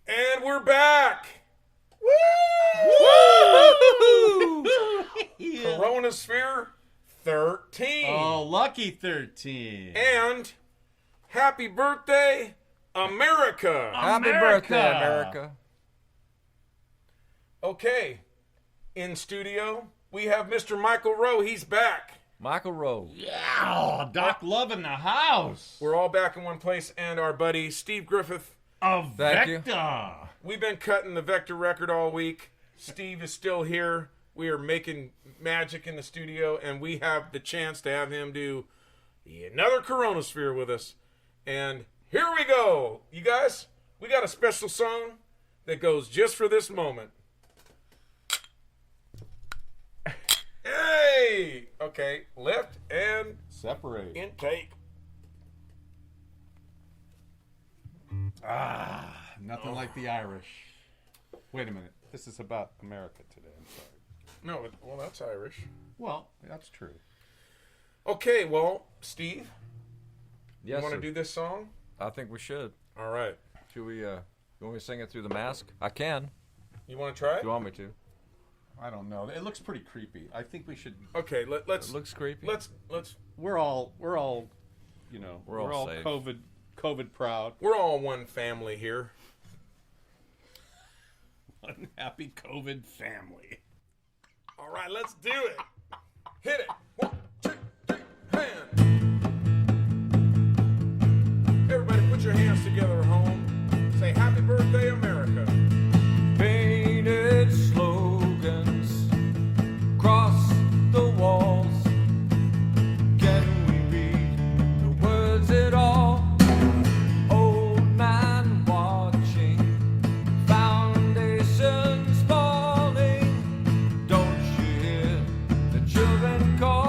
And we're back. Woo! CoRoenosphere 13. Oh, lucky 13. And happy birthday, America. Happy birthday, America. Okay, in studio, we have Mr. Michael Rowe. He's back. Michael Rowe. Yeah, Doc Love in the house. We're all back in one place, and our buddy Steve Griffith. Of Thank you. Vector. We've been cutting the Vector record all week. Steve is still here. We are making magic in the studio, and we have the chance to have him do another CoRoenosphere with us. And here we go. You guys, we got a special song that goes just for this moment. Hey! Okay, lift and Separate. intake. Nothing like the Irish. Wait a minute. This is about America today. I'm sorry. No, well, that's Irish. Well, that's true. Okay, well, Steve, Yes, you want to sir. do this song? I think we should. All right. Should we, you want me to sing it through the mask? I can. You want to try If it? you want me to. I don't know. It looks pretty creepy. I think we should. Okay, let's It looks creepy. let's We're all, you know, We're all safe. COVID proud. we're all one family here. Unhappy COVID family. All right, let's do it. Hit it. 1, 2, 3, hand. Everybody put your hands together at home. Say happy birthday, America. Painted slogans cross the walls. Can we read the words at all? Old man watching, foundations falling. Don't you hear the children call?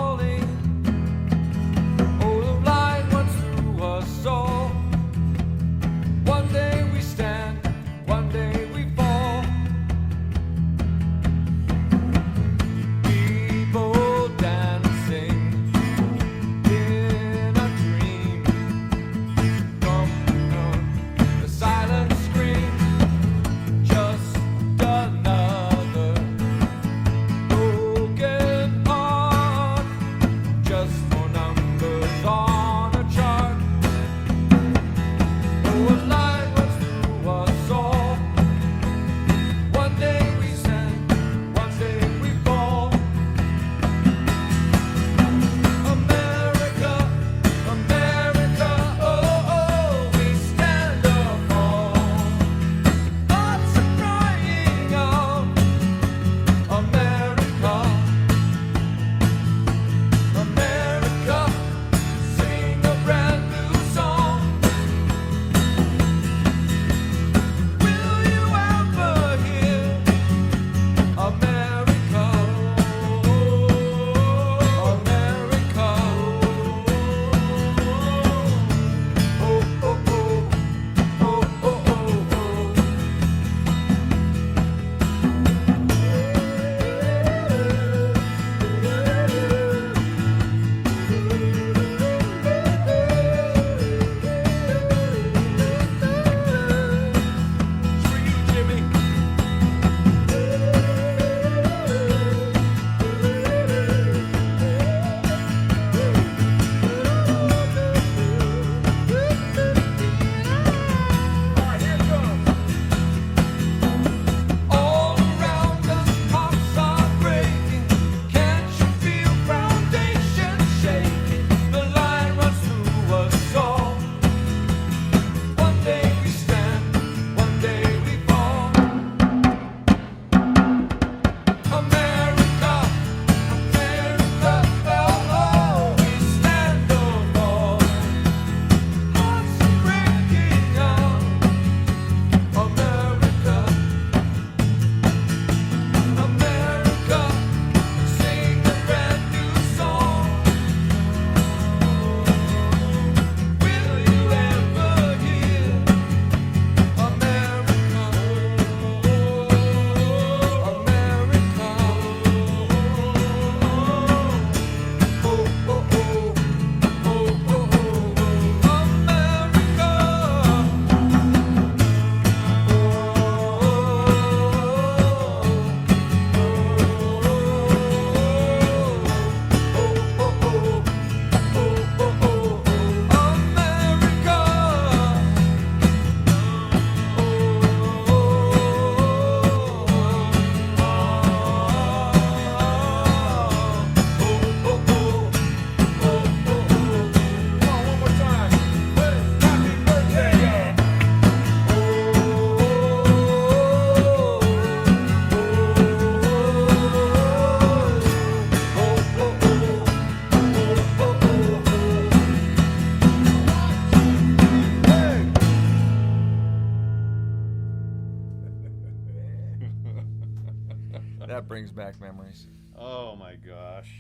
brings back memories. Oh my gosh.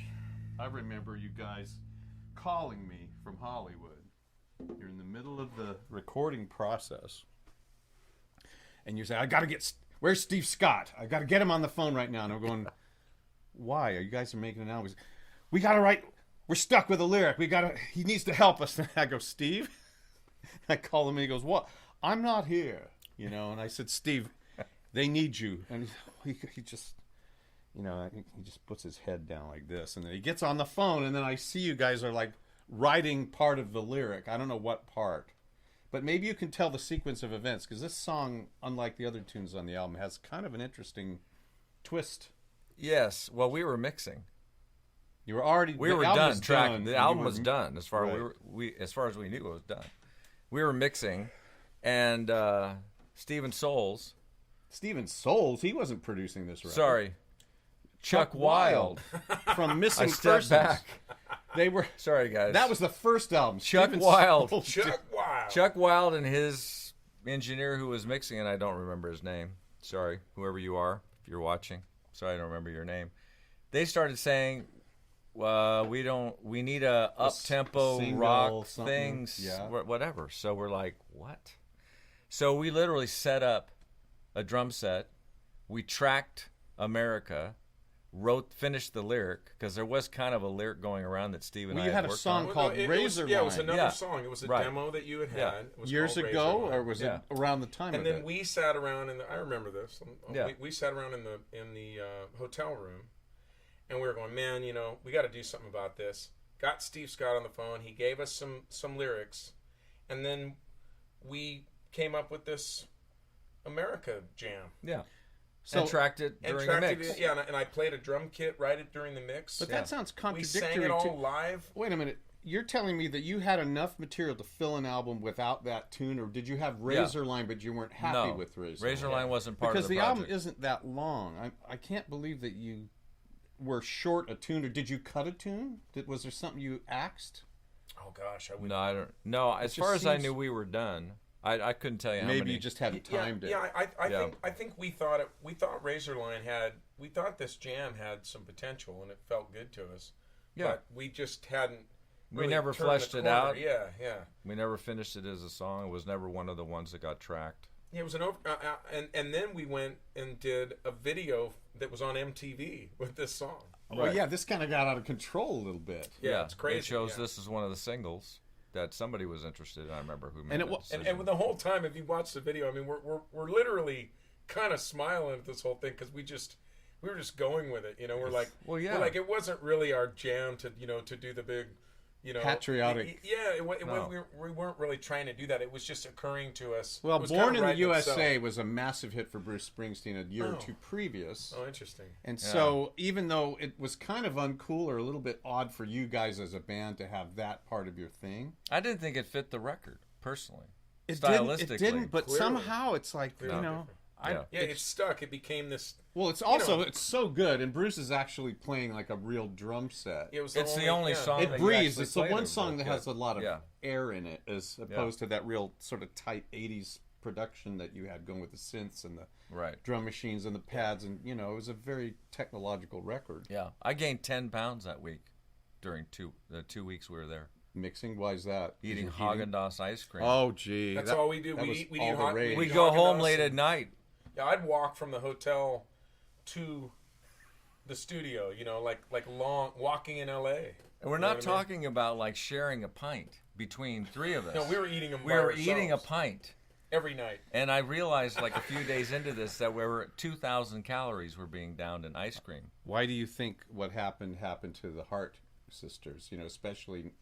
I remember you guys calling me from Hollywood. You're in the middle of the recording process. And you say, I got to get... Where's Steve Scott? I got to get him on the phone right now. And I'm going, why? You guys are making an album. We got to write... We're stuck with a lyric. He needs to help us. And I go, Steve? I call him and he goes, what? I'm not here. You know, and I said, Steve, they need you. And he just... You know, I think he just puts his head down like this, and then he gets on the phone, and then I see you guys are like writing part of the lyric. I don't know what part, but maybe you can tell the sequence of events, because this song, unlike the other tunes on the album, has kind of an interesting twist. Yes. Well, we were mixing. You were already We were done. The album was done as far Right. as far as we knew it was done. We were mixing, and Steven Souls. Steven Souls, he wasn't producing this record. Sorry. Chuck Wilde. From I Missing stepped Persons. back. They were. Sorry, guys. That was the first album. Chuck Steven Wilde. Souls did- Chuck Wilde and his engineer who was mixing, and I don't remember his name. Sorry, whoever you are, if you're watching. Sorry, I don't remember your name. They started saying, we need a up-tempo single, rock something. things, Yeah. whatever. So we're like, what? So we literally set up a drum set. We tracked America. Finished the lyric, because there was kind of a lyric going around that Steve and Well, I you had a worked song on. called it Razor was, yeah, it was Line. another Yeah. song. It was a Right. demo that you had Yeah. had. It was Years called Razor ago, Line. or was Yeah. it around the time And of then it? we sat around I remember this. Yeah. We sat around in the hotel room, and we were going, man, you know, we got to do something about this. Got Steve Scott on the phone. He gave us some lyrics, and then we came up with this America jam. Yeah. So- and tracked it And during tracked the it mix. in, yeah, and I played a drum kit right during the mix. But Yeah. that sounds We contradictory sang it all to... live. Wait a minute. You're telling me that you had enough material to fill an album without that tune, or did you have Razor Line, but you weren't happy No. with Razor Razor Line? Line wasn't part Because of the album project. isn't that long. I can't believe that you were short a tune, or did you cut a tune? Was there something you axed? Oh gosh, I would. No, I don't. No, as just far as I seems- knew, we were done. I couldn't tell you how Maybe many. you just hadn't Yeah, timed it. yeah. Yeah. I think we thought Razor Line we thought this jam had some potential, and it felt good to us. Yeah. But we just hadn't. We really never turned fleshed the it corner. out. Yeah, yeah. We never finished it as a song. It was never one of the ones that got tracked. It was an over, and then we went and did a video that was on MTV with this song. Well, yeah, this kind of got out of control a little bit. Yeah, it's crazy. It shows yeah. this is one of the singles that somebody was interested in. I remember who made And it that wa- decision. And the whole time, if you watch the video, I mean, we're literally kind of smiling at this whole thing because we were just going with it. You know, we're like, Well, yeah. we're like, it wasn't really our jam to do the big, Patriotic. No. We weren't really trying to do that. It was just occurring to us. Well, It was Born kinda in the writing USA itself. was a massive hit for Bruce Springsteen a year or Oh. two previous. Oh, interesting. And so, even though it was kind of uncool or a little bit odd for you guys as a band to have that part of your thing, I didn't think it fit the record personally. it Stylistically, didn't. But Clearly. somehow it's like Clearly you know, different. Yeah. Yeah, it stuck. It became this. well, it's also know. it's so good, and Bruce is actually playing like a real drum set. It was It's the only yeah. song It that you breathes. actually It's the played one it song with. that has a lot of Yeah. air in it, as opposed to that real sort of tight '80s production that you had going with the synths and the Right. drum machines and the pads, and it was a very technological record. Yeah. I gained 10 pounds that week during the 2 weeks we were there. Mixing, why is that? Eating Is it Haagen-Dazs ice cream. Oh, gee, That's all we do. that We was eat. We all eat the hot. rage. We eat go home Haagen-Dazs late and- at night. Yeah, I'd walk from the hotel to the studio. Like long walking in L.A. And we're You know not what I mean? talking about like sharing a pint between three of us. No, we were eating them. We were eating a pint. every night. And I realized like a few days into this that we were at 2,000 calories were being downed in ice cream. Why do you think what happened to the Hart sisters? Especially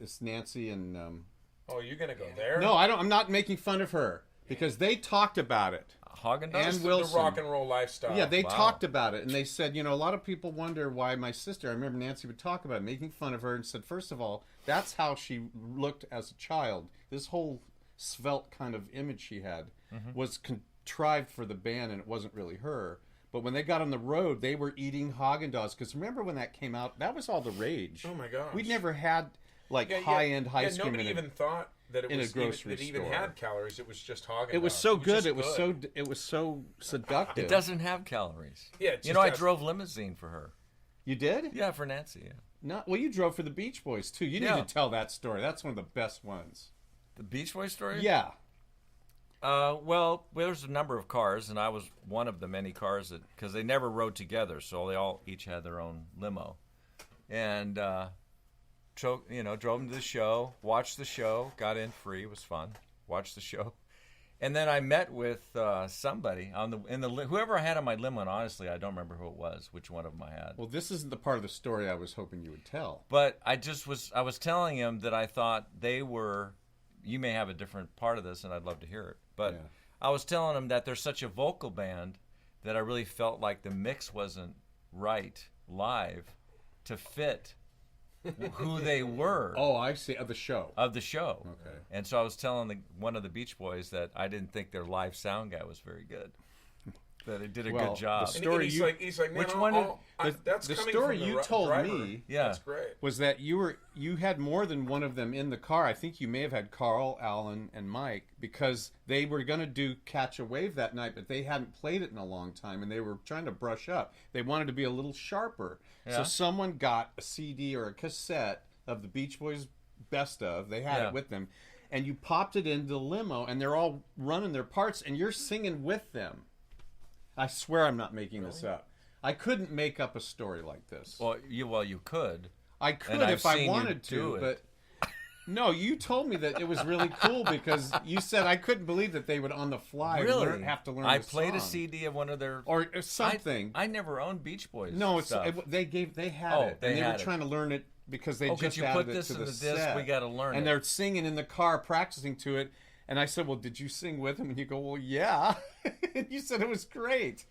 it's Nancy and. Oh, you're gonna go there? No, I don't. I'm not making fun of her because they talked about it. Haagen-Dazs? And The Wilson. rock and roll lifestyle. Yeah, they Wow. talked about it, and they said, a lot of people wonder why my sister. I remember Nancy would talk about it, making fun of her, and said, first of all, that's how she looked as a child. This whole svelte kind of image she had was contrived for the band, and it wasn't really her. But when they got on the road, they were eating Haagen-Dazs. Because remember when that came out, that was all the rage. Oh my gosh. We'd never had Yeah, high-end ice cream. Nobody in it. even thought. that it in was a grocery even, that even store. had calories. It was just Haagen-Dazs. It was so good. just It was so seductive. It doesn't have calories. Yeah, it You just know, I has- drove limousine for her. You did? Yeah, for Nancy. Yeah. Not well. You drove for the Beach Boys too. You Yeah. need to tell that story. That's one of the best ones. The Beach Boys story? Yeah. Well, there's a number of cars, and I was one of the many cars that, because they never rode together, so they all each had their own limo. And, drove them to the show, watched the show, got in free, it was fun, watched the show. And then I met with somebody whoever I had on my limo, and honestly, I don't remember who it was, which one of them I had. Well, this isn't the part of the story I was hoping you would tell. But I was telling him that I thought they were, you may have a different part of this, and I'd love to hear it. But Yeah. I was telling him that they're such a vocal band that I really felt like the mix wasn't right live to fit who they were Oh, I see. Of the show. of the show. Okay. And so I was telling one of the Beach Boys that I didn't think their live sound guy was very good. That it did a Well, good job. the And story he's you- like, man, Which I'll- one did- I'll- The- that's the coming story from the you told driver. me Yeah. That's great. was that you had more than one of them in the car. I think you may have had Carl, Alan, and Mike, because they were going to do Catch a Wave that night, but they hadn't played it in a long time, and they were trying to brush up. They wanted to be a little sharper. Yeah. So someone got a CD or a cassette of the Beach Boys' best of. They had Yeah. it with them. And you popped it into the limo, and they're all running their parts, and you're singing with them. I swear I'm not making this up. I couldn't make up a story like this. Well, you could. I could And I've if I seen you wanted do to, it. but no, you told me that it was really cool because you said I couldn't believe that they would on the fly Really? have to learn. I the played a song. CD of one of their or something. I never owned Beach Boys. no, it's stuff. they had Oh, it, they and they were had it. trying to learn it because they Oh, could just you added put it this to in the the disc? set. We gotta learn and it. they're singing in the car, practicing to it. And I said, "Well, did you sing with them?" And you go, "Well, yeah." And you said it was great.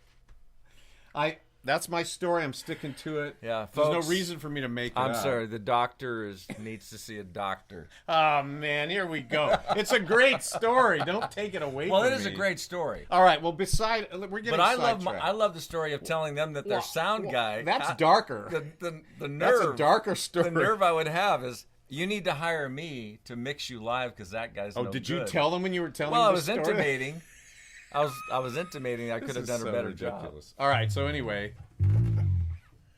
That's my story. I'm sticking to it. Yeah, There's folks, no reason for me to make it I'm up. sorry. The doctor needs to see a doctor. Oh man, here we go. It's a great story. Don't take it away Well, from it is me. a great story. All right. Well, we're getting But I sidetracked. love the story of telling them that their sound guy. That's darker. The nerve. That's a darker story. The nerve I would have is you need to hire me to mix you live because that guy's. Oh, no did good. you tell them when you were telling? Well, I the was story? intimating. I was intimating. I could This have is done a so better ridiculous. job. All right. So anyway,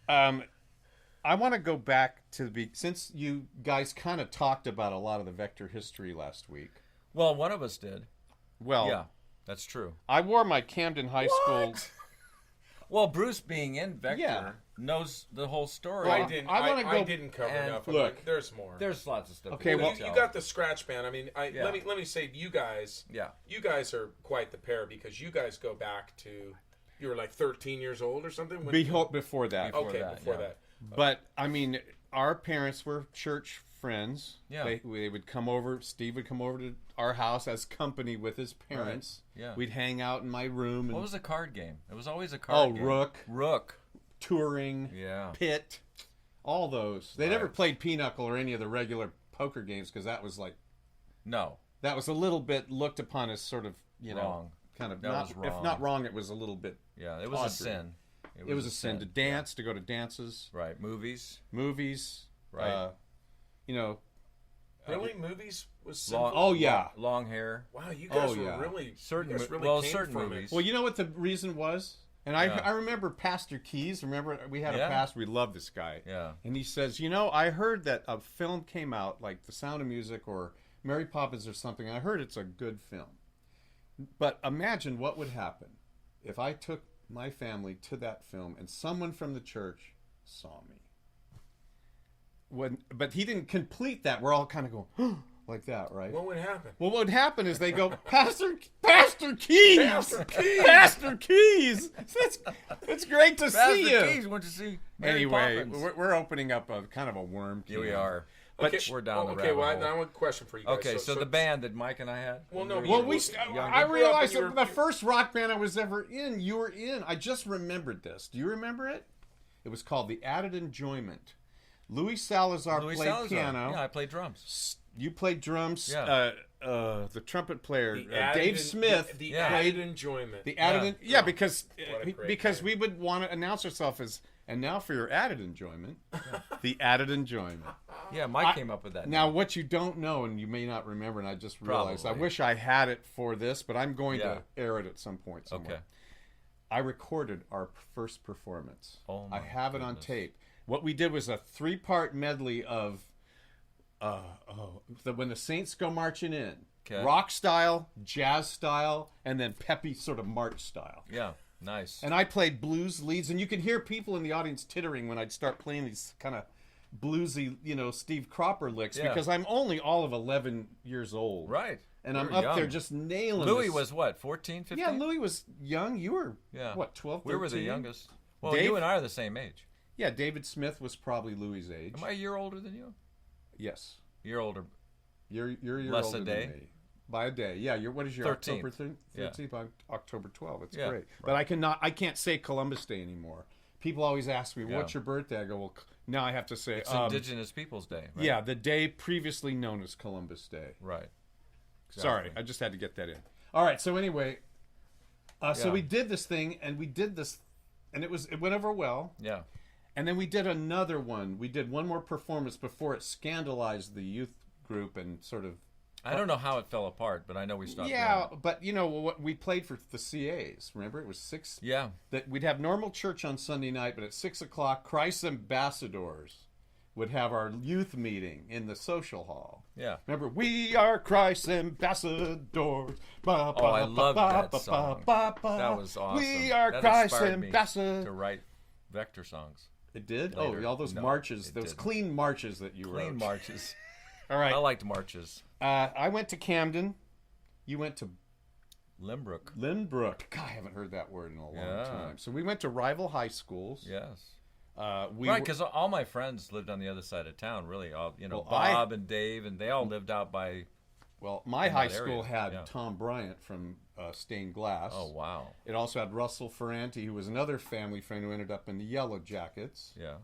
I want to go back to since you guys kind of talked about a lot of the Vector history last week. Well, one of us did. Well, Yeah, that's true. I wore my Camden High School. Well, Bruce being in Vector Yeah. knows the whole story. Well, I didn't. I wanna I go- didn't cover and enough. look, There's more. There's lots of stuff. Okay, we well, can you tell. got the scratch band. I mean, Yeah. let me say, you guys. Yeah. You guys are quite the pair because you guys go back to. You were like 13 years old or something. When Before that. Before before yeah. that. But I mean, our parents were church friends. Yeah. They would come over. Steve would come over to our house as company with his parents. Right. Yeah. We'd hang out in my room. And, What was the card game? It was always a card game. Rook, Rook. Touring, Yeah. Pit, all those. They Right. never played Pinochle or any of the regular poker games because that was No. a little bit looked upon as sort of Wrong. kind of That not, was wrong. if not wrong, it was a little bit. Yeah, it was Tawdry. a sin. It was a sin to dance, to go to dances, Yeah. Right. Movies. movies, Right. you know. Really, movies was Long, simple. Oh yeah. Long hair. Wow, you guys Oh, yeah. were really Certain you guys mo- really well, came certain from movies. Well, you know what the reason was? And Yeah. I remember Pastor Keys. Remember, we had Yeah. a pastor. We loved this guy. Yeah. And he says, I heard that a film came out like The Sound of Music or Mary Poppins or something. I heard it's a good film. But imagine what would happen if I took my family to that film and someone from the church saw me. But he didn't complete that. We're all kind of going, like that, right? What would happen? Well, what would happen is they go, Pastor Keys! Pastor Keys! Pastor Keys! It's great to Pastor see you. Keys went to see Mary Anyway, Poppins. we're opening up a kind of a worm. Here we can. are. But Okay, we're down the okay, rabbit well, hole. now I have a question for you guys. Okay, so the band that Mike and I had. Well, no, Well, you- I realized you were- that the first rock band I was ever in, you were in. I just remembered this. Do you remember it? It was called The Added Enjoyment. Louis Salazar Louis played Salazar. piano. Yeah, I played drums. You played drums. Yeah. The trumpet player, The added Dave en- Smith, the Yeah. added enjoyment. The added, Yeah. because What a great because name. we would want to announce ourselves as, and now for your added enjoyment, the added enjoyment. Yeah, Mike came up with that. Now, what you don't know, and you may not remember, and I just realized, Probably. I wish I had it for this, but I'm going Yeah. to air it at some point somewhere. Okay. I recorded our first performance. Oh, I my have it on goodness. tape. What we did was a 3-part medley of when the Saints go marching in. 'Kay. Rock style, jazz style, and then peppy sort of march style. Yeah, nice. And I played blues leads, and you could hear people in the audience tittering when I'd start playing these kind of bluesy, Steve Cropper licks, Yeah. because I'm only all of 11 years old. Right. And You I'm were up young. there just nailing Louis this. was what, 14, 15? Yeah, Louis was young. You were, Yeah. what, 12, 13? We were the youngest. Well, Dave? you and I are the same age. Yeah, David Smith was probably Louis' age. Am I a year older than you? Yes. You're older. You're a year Less older a than day? me. By a day. Yeah, what is your 13th. October 13th? Yeah. October 12th. It's Yeah, great. right. But I can't say Columbus Day anymore. People always ask me, what's Yeah. your birthday? I go, well, now I have to say, It's Indigenous Peoples Day. Right? yeah, the day previously known as Columbus Day. Right. Sorry, I just had to get that in. All right, so anyway, so Yeah. we did this thing, and it went over well. Yeah. And then we did another one. We did one more performance before it scandalized the youth group and sort of. I don't know how it fell apart, but I know we stopped. Yeah, doing it. but what we played for the CAs. Remember, it was 6. Yeah. That we'd have normal church on Sunday night, but at 6:00, Christ's ambassadors would have our youth meeting in the social hall. Yeah. Remember, we are Christ's ambassadors. I loved that song. That was awesome. We are That Christ's inspired me ambassadors. to write Vector songs. It did? Later. Oh, all those No, marches, it those didn't. clean marches that you Clean wrote. marches. All right. I liked marches. I went to Camden. You went to Limbrook. Lynbrook. God, I haven't heard that word in a long Yeah. time. So we went to rival high schools. Yes. Right, Because all my friends lived on the other side of town. Really, all Well, Bob and Dave, and they all lived out by. well, my in high that school area, had yeah. Tom Bryant from Stained Glass. Oh wow. It also had Russell Ferranti, who was another family friend who ended up in the Yellow Jackets. Yeah.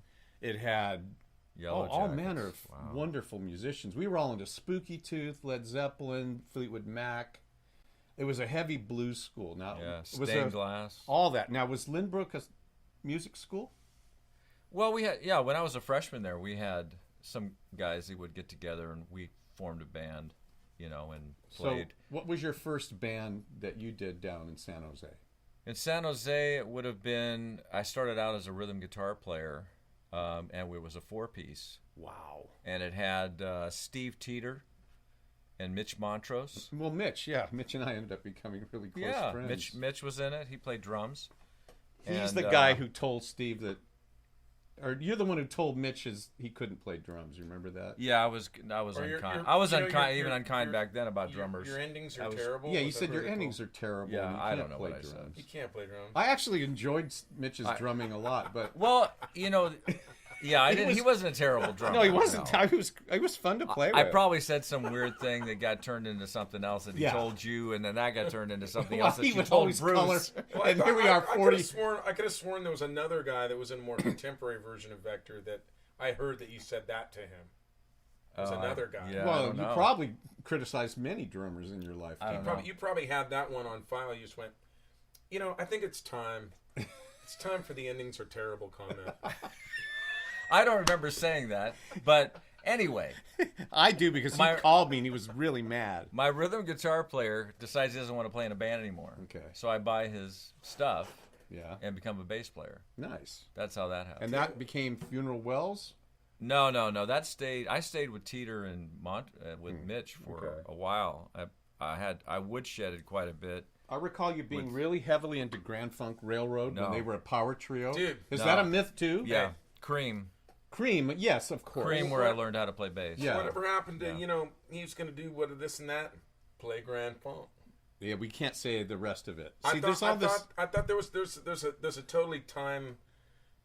It had Yellow all Jackets. manner of Wow. wonderful musicians. We were all into Spooky Tooth, Led Zeppelin, Fleetwood Mac. It was a heavy blues school. Now, Yeah. it was Stained glass. all that. Now, was Lynbrook a music school? Well, we had when I was a freshman there, we had some guys that would get together and we formed a band, and played. So, what was your first band that you did down in San Jose? In San Jose, it would have been. I started out as a rhythm guitar player, and it was a 4-piece, Wow. and it had Steve Teeter and Mitch Montrose. Well, Mitch and I ended up becoming really close Yeah, friends. Mitch was in it. He played drums. He's And, the guy who told Steve that, or you're the one who told Mitch he couldn't play drums. You remember that? Yeah, I was Or you're- unkind. you're- I was you know, unkind, you're- even you're- unkind you're- back then about drummers. Your endings I are was- terrible. Yeah, you Was that said your really endings cool? are terrible. Yeah, and you I can't don't know play what I said. drums. You can't play drums. I actually enjoyed Mitch's drumming a lot, but Well, yeah, I didn't. He wasn't a terrible drummer. no, he wasn't. no. He was fun to play I with. probably said some weird thing that got turned into something else that he Yeah. told you, and then that got turned into something Well, else that he you would told always Bruce. color. Well, And here we are, I 40. could have sworn there was another guy that was in a more contemporary version of Vector that I heard that you said that to him. There's another guy. Yeah, I Well, don't you know. probably criticized many drummers in your lifetime. You probably had that one on file. You just went, I think it's time. It's time for the endings are terrible comment. I don't remember saying that, but anyway, I do because My- he called me and he was really mad. my rhythm guitar player decides he doesn't want to play in a band anymore. Okay. So I buy his stuff Yeah, and become a bass player. nice. That's how that happened. And that became Funeral Wells. No. I stayed with Teeter and with Mitch for okay. a while. I woodshedded quite a bit. I recall you being really heavily into Grand Funk Railroad when No. they were a power trio. Dude, is no. that a myth too? Yeah, Hey. Cream, Cream, yes, of course. where I learned how to play bass. Yeah. Whatever happened to, Yeah. he was going to do this and that, play Grand Funk. Yeah, we can't say the rest of it. I See, thought, there's all this. I thought there's a totally time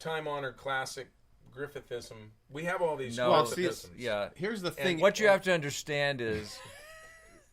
honored classic Griffithism. We have all these No, Well, see, Griffithisms. yeah. Here's the And thing. What you have to understand is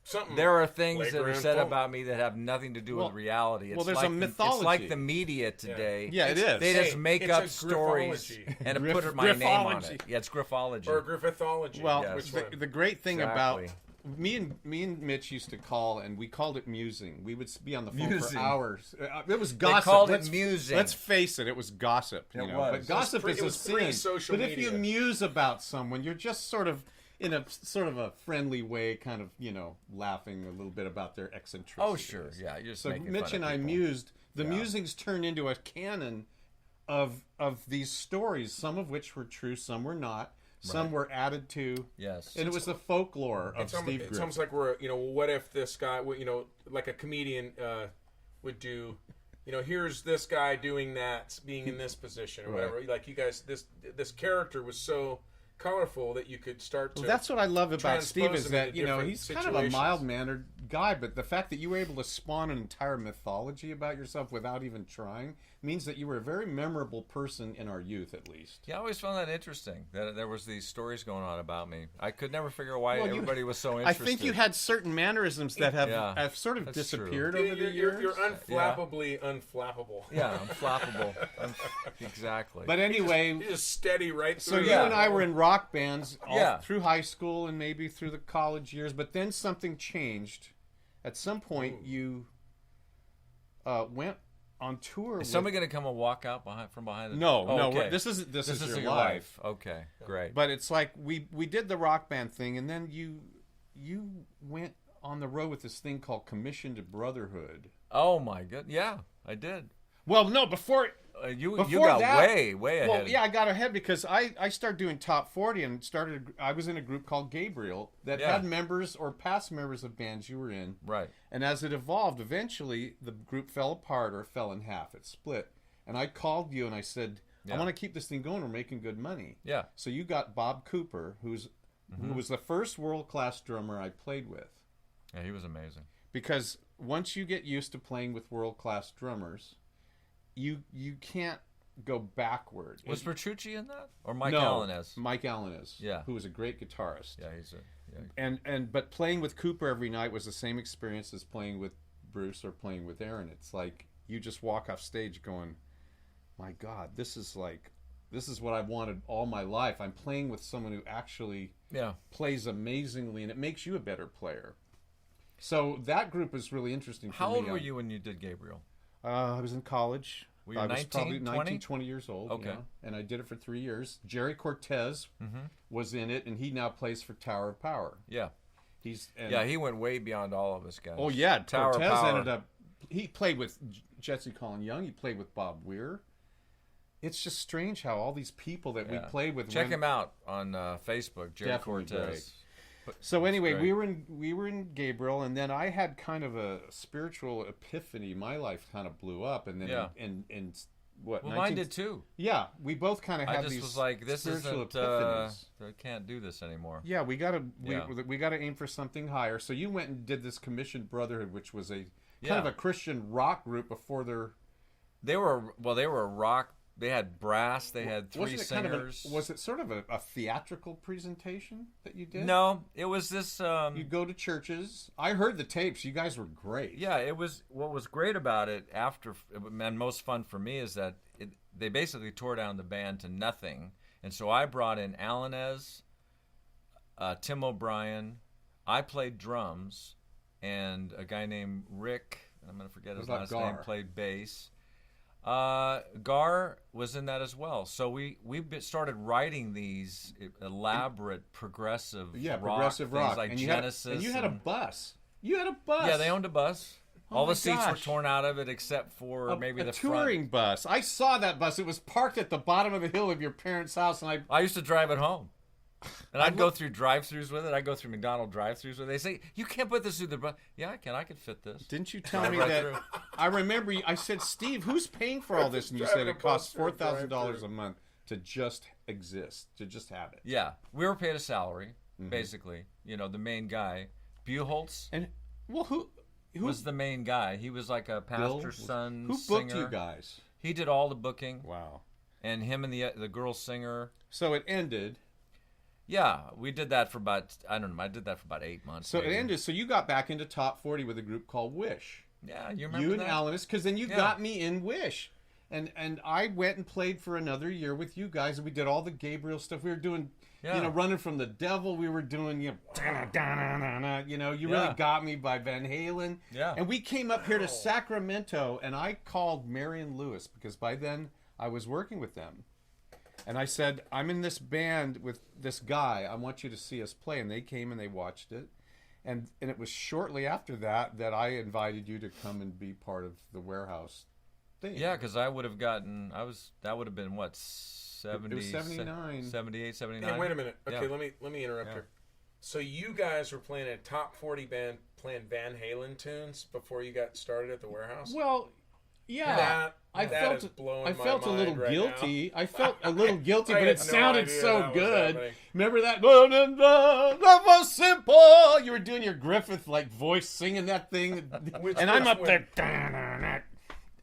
Something there are things play that are Grand said Funk. about me that have nothing to do Well- with reality. It's well, there's like a It's mythology. like the media today. Yeah, it is. They just Hey, make it's up a stories griffology. and Griff- put my name on griffology. it. Yeah, it's griffology. Or Griffithology. Well, Yeah. Which the, one? the great thing about Exactly. me and Mitch used to call, and we called it musing. We would be on the phone Musing. for hours. It was gossip. They called let's, it musing. Let's face it, it was gossip. It You know? was. But gossip It is a was sin. pre-social But if you media. muse about someone, you're just sort of in a sort of a friendly way, kind of laughing a little bit about their eccentricities. Oh, sure. Yeah, you're just So making Mitch fun and of I people. mused. The Yeah. musings turned into a canon of these stories, some of which were true, some were not. Some were added to. Yes. And it was the folklore of Steve It's Griffin. almost like we're, what if this guy, like a comedian would do, here's this guy doing that, being in this position or whatever. Like you guys, this character was so colorful that you could start to. Well, that's what I love about transpose Steve is him that into different he's kind of a situations. mild-mannered guy, but the fact that you were able to spawn an entire mythology about yourself without even trying means that you were a very memorable person in our youth, at least. Yeah, I always found that interesting. That there was these stories going on about me. I could never figure out why Well, everybody was so I interested. think you had certain mannerisms that Yeah, have sort of that's disappeared true. over the years. You're unflappably unflappable. Yeah, I'm flappable. Exactly. But anyway, You're just steady right so through. you and I were in rock bands all Yeah. through high school and maybe through the college years, but then something changed. At some point, you went on tour. Is somebody going to come and walk out from behind the... No, Oh, no. okay. This is your your life. Okay, great. But it's like we did the rock band thing, and then you went on the road with this thing called Commissioned Brotherhood. Oh my god, yeah, I did. Well, no, before You Before got that- way ahead. well, yeah, I got ahead because I started doing top 40 and I was in a group called Gabriel that Yeah. had members or past members of bands you were in. Right. And as it evolved, eventually the group fell apart or fell in half. It split. And I called you and I said, Yeah. I want to keep this thing going. We're making good money. Yeah. So you got Bob Cooper, who was the first world-class drummer I played with. Yeah, he was amazing. Because once you get used to playing with world-class drummers, you can't go backward. Was Petrucci in that? Or Mike no, Allen is? Mike Allen is. Yeah. Who was a great guitarist. Yeah, he's a... Yeah. But playing with Cooper every night was the same experience as playing with Bruce or playing with Aaron. It's like you just walk off stage going, my God, this is what I wanted all my life. I'm playing with someone who actually plays amazingly, and it makes you a better player. So that group is really interesting for me. How old were you when you did Gabriel? I was in college. Were you I was 19, probably 20? 19, 20 years old. Okay. Yeah. And I did it for 3 years. Jerry Cortez was in it, and he now plays for Tower of Power. Yeah. Yeah, He went way beyond all of us guys. Oh yeah, Tower of Cortez Power. ended up. He played with Jesse Colin Young. He played with Bob Weir. It's just strange how all these people that we played with. Check him out on Facebook, Jerry Definitely Cortez. So anyway, great. we were in Gabriel, and then I had kind of a spiritual epiphany. My life kind of blew up, and then in what? Well, mine did too. Yeah, we both kind of I had just these was like, this spiritual isn't. epiphanies. I can't do this anymore. Yeah, we gotta aim for something higher. So you went and did this Commissioned Brotherhood, which was a kind of a Christian rock group before their. They were a rock. They had brass. They had three Wasn't it kind singers. was it sort of a theatrical presentation that you did? No, it was this. You go to churches. I heard the tapes. You guys were great. Yeah, it was. What was great about it and most fun for me is that they basically tore down the band to nothing, and so I brought in Alanez, Tim O'Brien. I played drums, and a guy named Rick. I'm going to forget his last name. Played bass. Gar was in that as well. So we started writing these elaborate progressive rock things like and Genesis. You had a bus. You had a bus. Yeah, they owned a bus. All my the seats were gosh. torn out of it except for maybe the touring bus. I saw that bus. It was parked at the bottom of the hill of your parents' house, and I used to drive it home. And I'd go through drive-thrus with it. I'd go through McDonald's drive-thrus with it. They say, you can't put this through the bus. Yeah, I can. I can fit this. Didn't you tell me right that? through. I remember I said, Steve, who's paying for all this? And you said Driving it a costs bus through a $4,000 a month to just exist, to just have it. Yeah. We were paid a salary, basically. You know, the main guy. Buholtz And, well, who was the main guy. He was like a pastor's son Who singer. booked you guys? He did all the booking. Wow. And him and the girl singer. So it ended. Yeah, we did that for about, I don't know, I did that for about 8 months. So maybe. it ended. So you got back into top 40 with a group called Wish. Yeah, you remember You that? and Alan, because then you got me in Wish. And I went and played for another year with you guys, and we did all the Gabriel stuff. We were doing Yeah. You know, Running from the Devil, we were doing, you know, da-na-da-na-na-na, you know, you Yeah. really got me by Van Halen. Yeah. And we came up here to Sacramento, and I called Marion Lewis because by then I was working with them. And I said, I'm in this band with this guy. I want you to see us play. And they came and they watched it. And it was shortly after that that I invited you to come and be part of the Warehouse thing. Yeah, because I would have gotten. That would have been what 70. It was 79. 78, 79. Hey, wait a minute. Okay, Yeah. let me interrupt Yeah. here. So you guys were playing a top 40 band playing Van Halen tunes before you got started at the Warehouse? Well, yeah. That I that felt is blowing I my felt a mind little right guilty. now. I felt a little guilty, I but had it no sounded idea so that was good. happening. Remember that? Love was simple. You were doing your Griffith like voice singing that thing, Which and I'm was up when- there.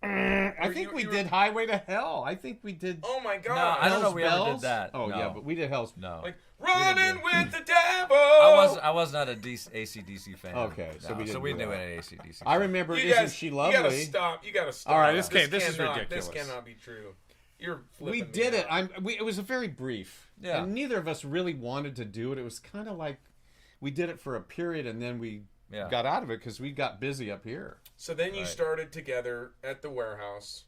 I Were think you- we you were- did Highway to Hell. I think we did. Oh my god. No, I don't know Hell's if we ever did Bells. that. Oh No. yeah, but we did Hell's. No. Like running with the devil. I was not a AC/DC fan. Okay, so we didn't do knew that. any AC/DC. I remember. You Isn't guys, she You lovely? gotta stop. You gotta stop. All right, this is cannot- ridiculous. This cannot be true. You're We flipping me did it. out. It was a very brief. Yeah. And neither of us really wanted to do it. It was kind of like we did it for a period and then we Yeah. got out of it because we got busy up here. So then you Right. started together at the Warehouse.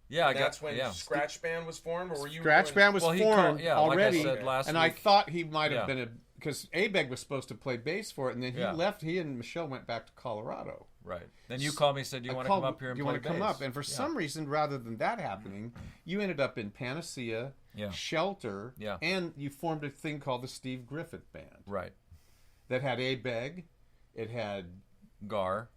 Yeah, I And that's got. when Yeah. Scratch Band was formed, or were you? Scratch doing- Band was Well, he formed called- yeah, already, like I said last and I week. thought he might have Yeah. been because Abeg was supposed to play bass for it, and then he Yeah. left. He and Michelle went back to Colorado. Right. Then you called me and said, "Do you I want to called, come up here and "Do you play want to come bass?" up?" And for Yeah. some reason, rather than that happening, you ended up in Panacea, Yeah. Shelter, Yeah. and you formed a thing called the Steve Griffith Band Right. that had Abeg, it had Gar.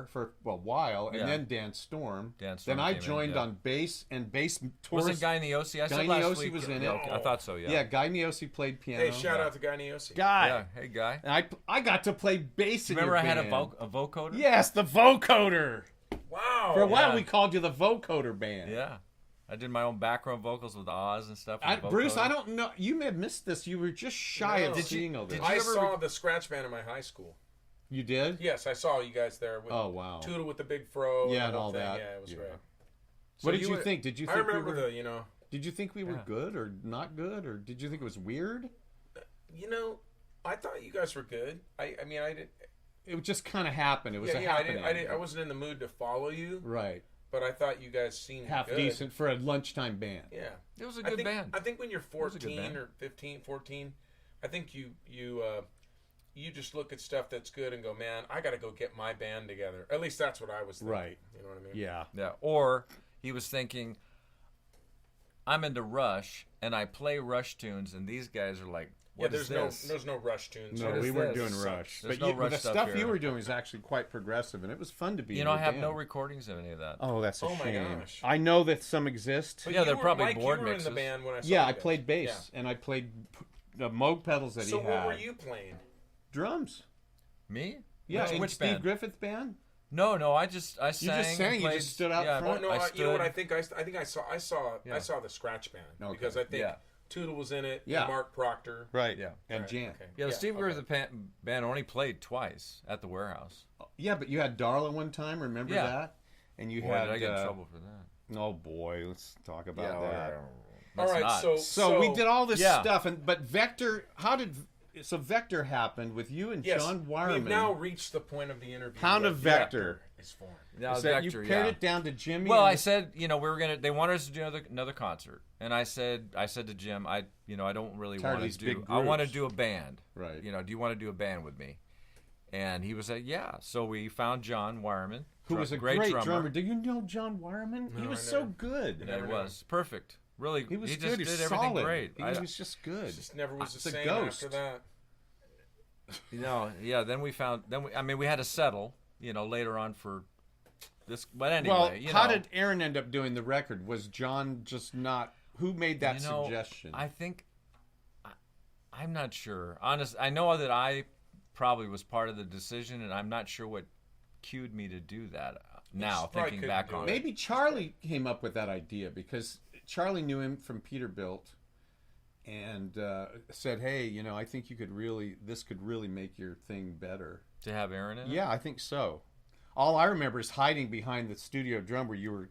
for a while, and Yeah. then Dan Storm. Dan Storm Then I came in, joined yeah. on bass and bass. Wasn't Taurus- Guy Niosi? I said Guy last Niosi week. was in yeah, it. okay, I thought so. Yeah. Yeah, Guy Niosi played piano. Hey, shout out to Guy Niosi. Guy. Yeah. Hey, Guy. And I got to play bass in Remember your I had a band. vocoder? Yes, the vocoder. Wow. For a while, yeah. we called you the vocoder band. Yeah. I did my own background vocals with Oz and stuff. with the Bruce, vocoder. I don't know. You may have missed this. You were just shy No. of Did seeing all this. did I you ever saw the Scratch Band in my high school. You did? Yes, I saw you guys there. With Oh, wow. Toodle with the big fro. Yeah, the and whole all thing. that. Yeah, it was Yeah. great. What did you you were- think? Did you I think remember we were, the Did you think we were Yeah. good or not good, or did you think it was weird? I thought you guys were good. I mean, I did. It just kind of happened. It was Yeah, a yeah. happening. I wasn't in the mood to follow you, Right. but I thought you guys seemed Half good. decent for a lunchtime band. Yeah. It was a I good think, band. I think when you're was a good 14 band. or 15, 14, I think you just look at stuff that's good and go, man, I got to go get my band together. At least that's what I was thinking. Right. You know what I mean? Yeah. Yeah. Or he was thinking, I'm into Rush and I play Rush tunes, and these guys are like, Yeah, what is this? there's no Rush tunes. No, What we is weren't this? doing Rush. There's But no Rush the stuff stuff here. you were doing was actually quite progressive, and it was fun to be. You in know, I your have band. no recordings of any of that. Oh, that's a Oh my shame. gosh. I know that some exist. But Yeah, you they're were- probably Mike, board you were mixes. in the band when I saw Yeah, you I guys. played bass, and I played the Moog pedals that So he what had. were you playing? Me? Drums. Yeah, in Which Steve band? Griffith band. No, I sang. just and sang, you played- just stood out yeah, front? No, I you know stood- what I think? I think I saw Yeah. I saw the Scratch Band Okay. because I think Yeah. Toodle was in it. Yeah. And Mark Proctor. Right. Yeah. And Right, Jan. okay. Yeah, the Steve okay. Griffith band only played twice at the Warehouse. Yeah, but you had Darla one time. Remember Yeah. that? And you Boy, had. did I get in trouble for that? Oh boy, let's talk about that. All right, not. so we did all this Yeah. stuff, but Vector. So Vector happened with you and yes, John we've Wireman. now reached the point of the interview. Pound where of Vector. is formed. Now, Is that Vector, you pared yeah. it down to Jimmy. Well, and- I said, we were gonna. They wanted us to do another concert, and I said to Jim, I don't really Tired of want these to big do. I want to groups. do a band. Right. Do you want to do a band with me? And he was like, yeah. So we found John Wireman, who was a great drummer. Do you know John Wireman? he No, was I so never- good. Yeah, Never it knew was perfect. Really, He was just good. did He's everything solid. great. He was just good. Just never was It's the a same ghost. after that. Then we found. We had to settle. Later on for this. But anyway, Well, how did Aaron end up doing the record? Was John just not? Who made that suggestion? I think I'm not sure. Honest, I know that I probably was part of the decision, and I'm not sure what cued me to do that. Now probably thinking couldn't back do on it. it, Maybe Charlie came up with that idea because Charlie knew him from Peterbilt, and said, "Hey, I think this could really make your thing better." to have Aaron in it. Yeah, I think so. All I remember is hiding behind the studio drum where you were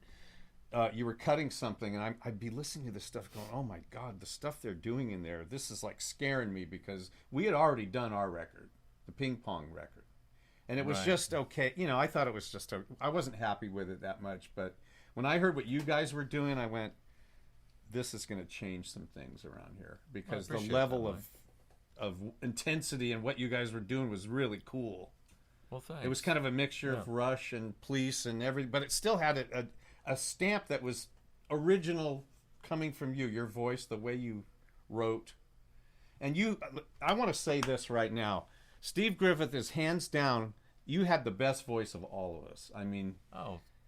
you were cutting something, and I'd be listening to this stuff going, oh my God, the stuff they're doing in there, this is like scaring me, because we had already done our record, the ping pong record. And it was Right. just okay. You know, I thought it was just, I wasn't happy with it that much. But when I heard what you guys were doing, I went, this is going to change some things around here. Because the appreciate level that, of intensity and what you guys were doing was really cool. Well, thanks. It was kind of a mixture of Rush and Police and but it still had a stamp that was original, coming from you, your voice, the way you wrote. And I want to say this right now. Steve Griffith is hands down, you had the best voice of all of us. I mean,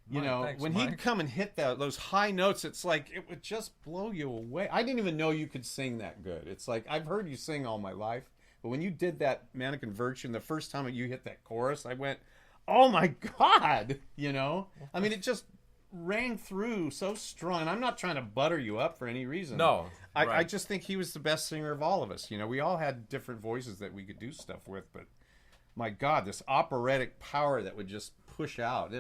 you Mike, know, thanks, when Mike. he'd come and hit those high notes, it's like it would just blow you away. I didn't even know you could sing that good. It's like, I've heard you sing all my life, but when you did that Mannequin Virtue, the first time you hit that chorus, I went, oh my God, you know? I mean, it just rang through so strong. And I'm not trying to butter you up for any reason. No, I right. just think he was the best singer of all of us. You know, we all had different voices that we could do stuff with, but my God, this operatic power that would just push out.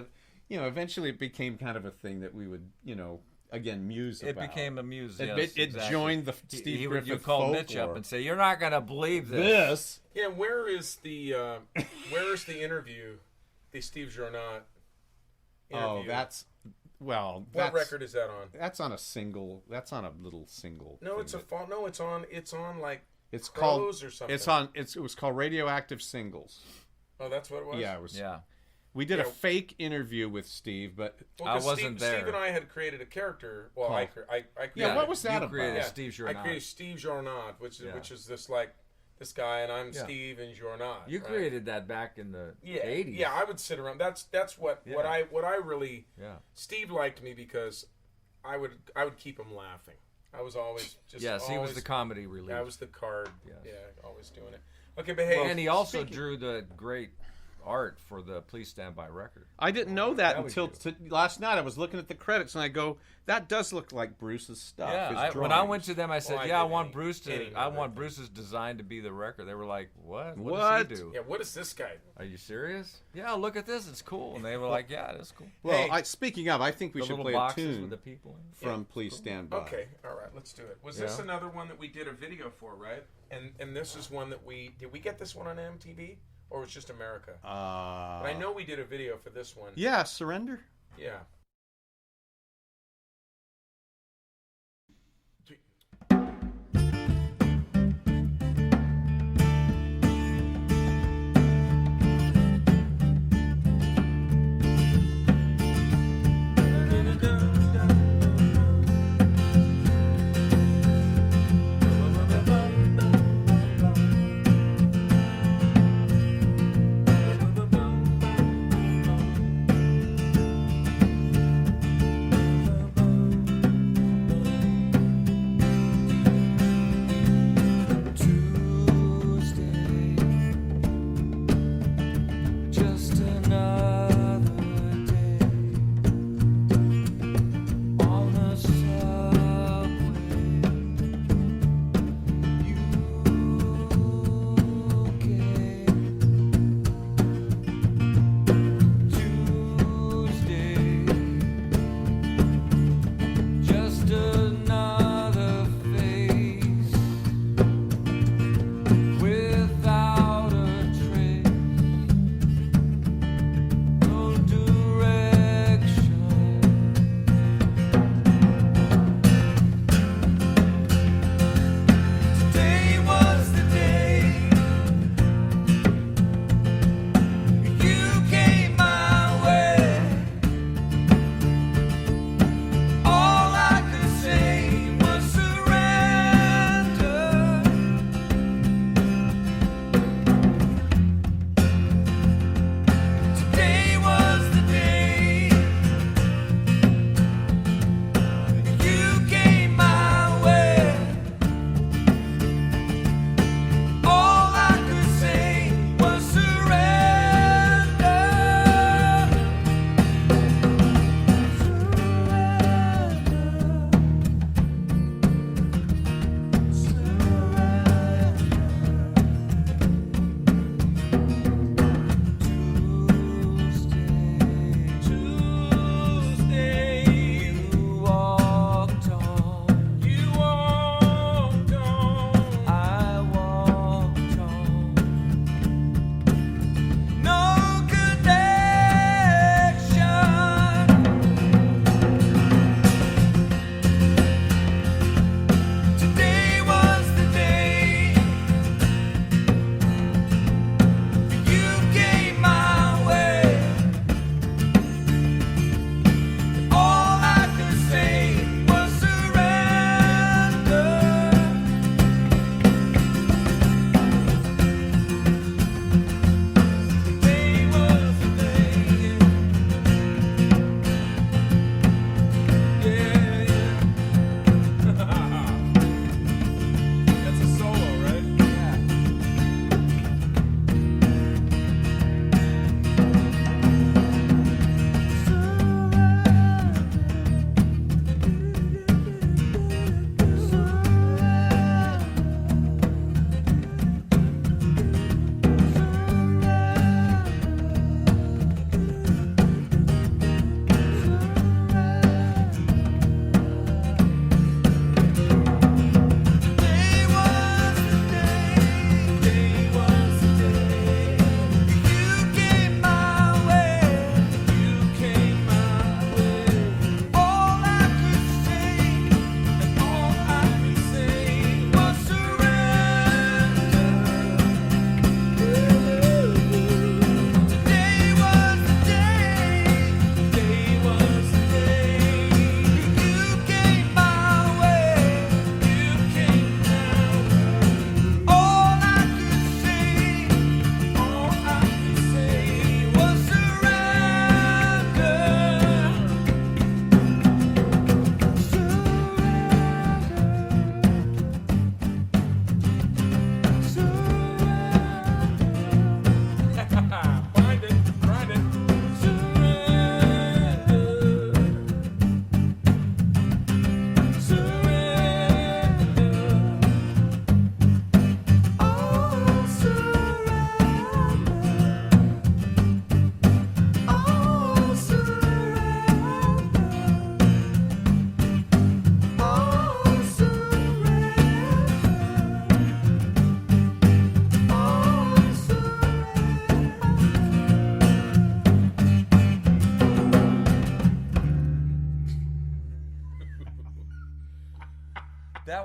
You know, eventually it became kind of a thing that we would, you know, again, muse It about. became a muse. It, Yes, it exactly. joined the He Steve would- Griffith You call Mitch folklore. up and say, "You're not gonna believe this." This. Yeah, where is the interview, the Steve Journat interview? Oh, that's what that's, record is that on? That's on a single. That's on a little single. No, thing it's a that- fall. No, it's on like It's Pros called or something. It's on. It was called Radioactive Singles. Oh, that's what it was. Yeah, it was. Yeah. We did Yeah. a fake interview with Steve, but Well, I 'cause wasn't Steve, there. Steve and I had created a character. Well, I created. Yeah, what was that you about? created Yeah, Steve I Journat. created Steve Journat, which Yeah. is this guy, and I'm Yeah. Steve and Journat. You right? created that back in the Yeah, 80s. yeah. I would sit around. That's what Yeah. what I really. Yeah. Steve liked me because I would keep him laughing. I was always just. Yes, he was always- the comedy relief. I was the card. Yes. Yeah, always doing it. Okay, but hey, and he also speaking- drew the great art for the Please Stand By record. I didn't know that That was until you. last night. I was looking at the credits and I go, "That does look like Bruce's stuff." his Yeah, when I drawings." went to them, I said, I "Yeah, I did want any- Bruce any to. I of want it. Bruce's design to be the record." They were like, "What? What? does he do? Yeah, what is this guy? Are you serious? Yeah, look at this. It's cool." And they were like, "Yeah, it's cool." Well, Hey. speaking of, I think we The should little play a boxes tune with the people. In it. from "Please Stand By." Okay, all right, let's do it. Was this Yeah. another one that we did a video for, right? And this is one that we get this one on MTV or was just America? But I know we did a video for this one. Yeah, Surrender. Yeah.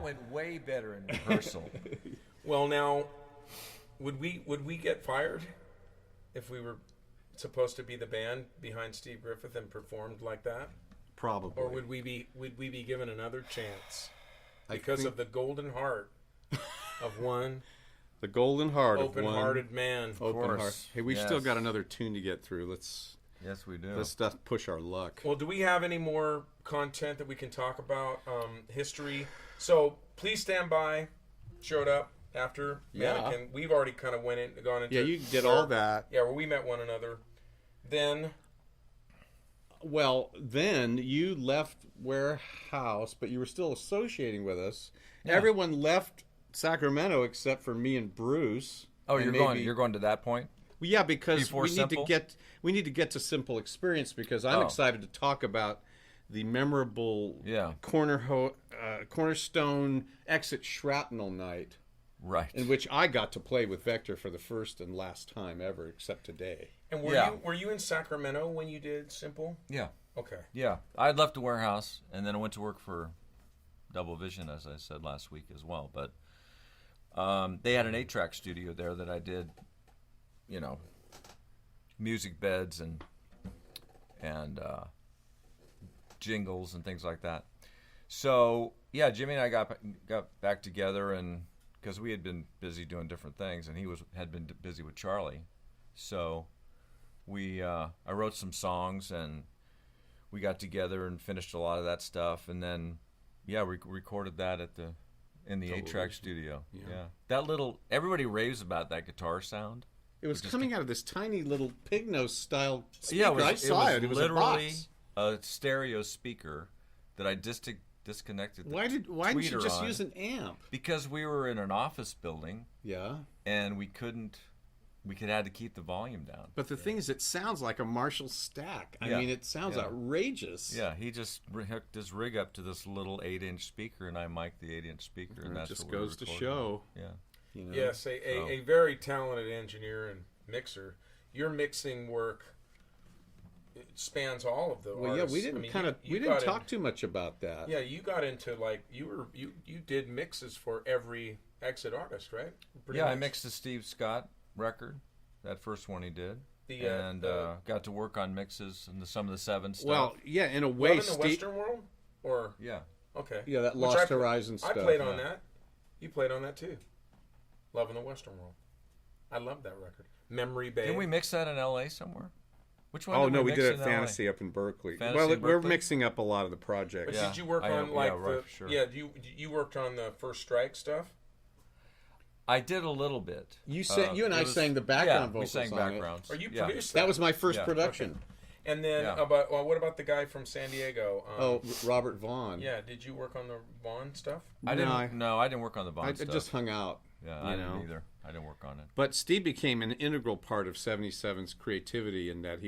went way better in rehearsal. Well, now, would we get fired if we were supposed to be the band behind Steve Griffith and performed like that? Probably. Or would we be given another chance because of the golden heart of one the golden heart open-hearted of one man? open heart. Hey, we Yes. still got another tune to get through. Let's Yes, push our luck. Well, do we have any more content that we can talk about? History. So please stand by. Showed up after Yeah. Mannequin. We've already kind of gone into. Yeah, you did all that. Yeah, where we met one another. Then Well, then you left Warehouse, but you were still associating with us. Yeah. Everyone left Sacramento except for me and Bruce. Oh, And you're going to that point? Well, yeah, because Before we need Simple? to get to Simple Experience because I'm Oh. excited to talk about the memorable Yeah. Cornerstone Exit Shrapnel night Right. in which I got to play with Vector for the first and last time ever, except today. and Yeah. were you in Sacramento when you did Simple? Yeah. Okay. Yeah. I'd left the warehouse, and then I went to work for Double Vision, as I said last week as well. But they had an 8-track studio there that I did, music beds and jingles and things like that. So yeah, Jimmy and I got back together, and because we had been busy doing different things, and he had been busy with Charlie, so I wrote some songs, and we got together and finished a lot of that stuff, and then we recorded that in the 8-track studio. Yeah, that everybody raves about that guitar sound. It was coming out of this tiny little pig nose style speaker. Yeah, I saw it. It was literally a box. a stereo speaker that I disconnected. The Why didn't you tweeter just on. use an amp? Because we were in an office building Yeah. and we had to keep the volume down. But the thing is, it sounds like a Marshall stack. I Yeah. mean, it sounds Yeah. outrageous. Yeah, he just hooked his rig up to this little 8-inch speaker, and I mic'd the 8-inch speaker, and It that's just what we goes to recorded. show. Yeah. You know? Yes, a very talented engineer and mixer. Your mixing work spans all of the Well, artists. yeah, we didn't you didn't got talk too much about that. Yeah, you got into you did mixes for every Exit artist, right? Pretty Yeah, I much. mixed the Steve Scott record, that first one he did, The, got to work on mixes and some of the 7 stuff. Well, yeah, in a Love way, in the Western World, or yeah. okay, Yeah, that Which Lost I Horizon stuff. I played on yeah. that. You played on that too. Love in the Western World. I love that record. Memory Bay. Didn't we mix that in L.A. somewhere? Which one? Oh did no, we mix did it in at LA? Fantasy up in Berkeley. Fantasy Well, in we're Berkeley? mixing up a lot of the But projects. Yeah. did you work I on know, like yeah, right, sure. Yeah, you worked on the First Strike stuff? I did a little bit. You and I sang the background vocals we sang on it. backgrounds. Or you yeah. produced That was my first production. And then Yeah. what about the guy from San Diego? Robert Vaughn. Yeah, did you work on the Vaughn stuff? I No, didn't work on the Bond I stuff. just hung out. Yeah, you I know. didn't either. I didn't work on it. But Steve became an integral part of 77's creativity in that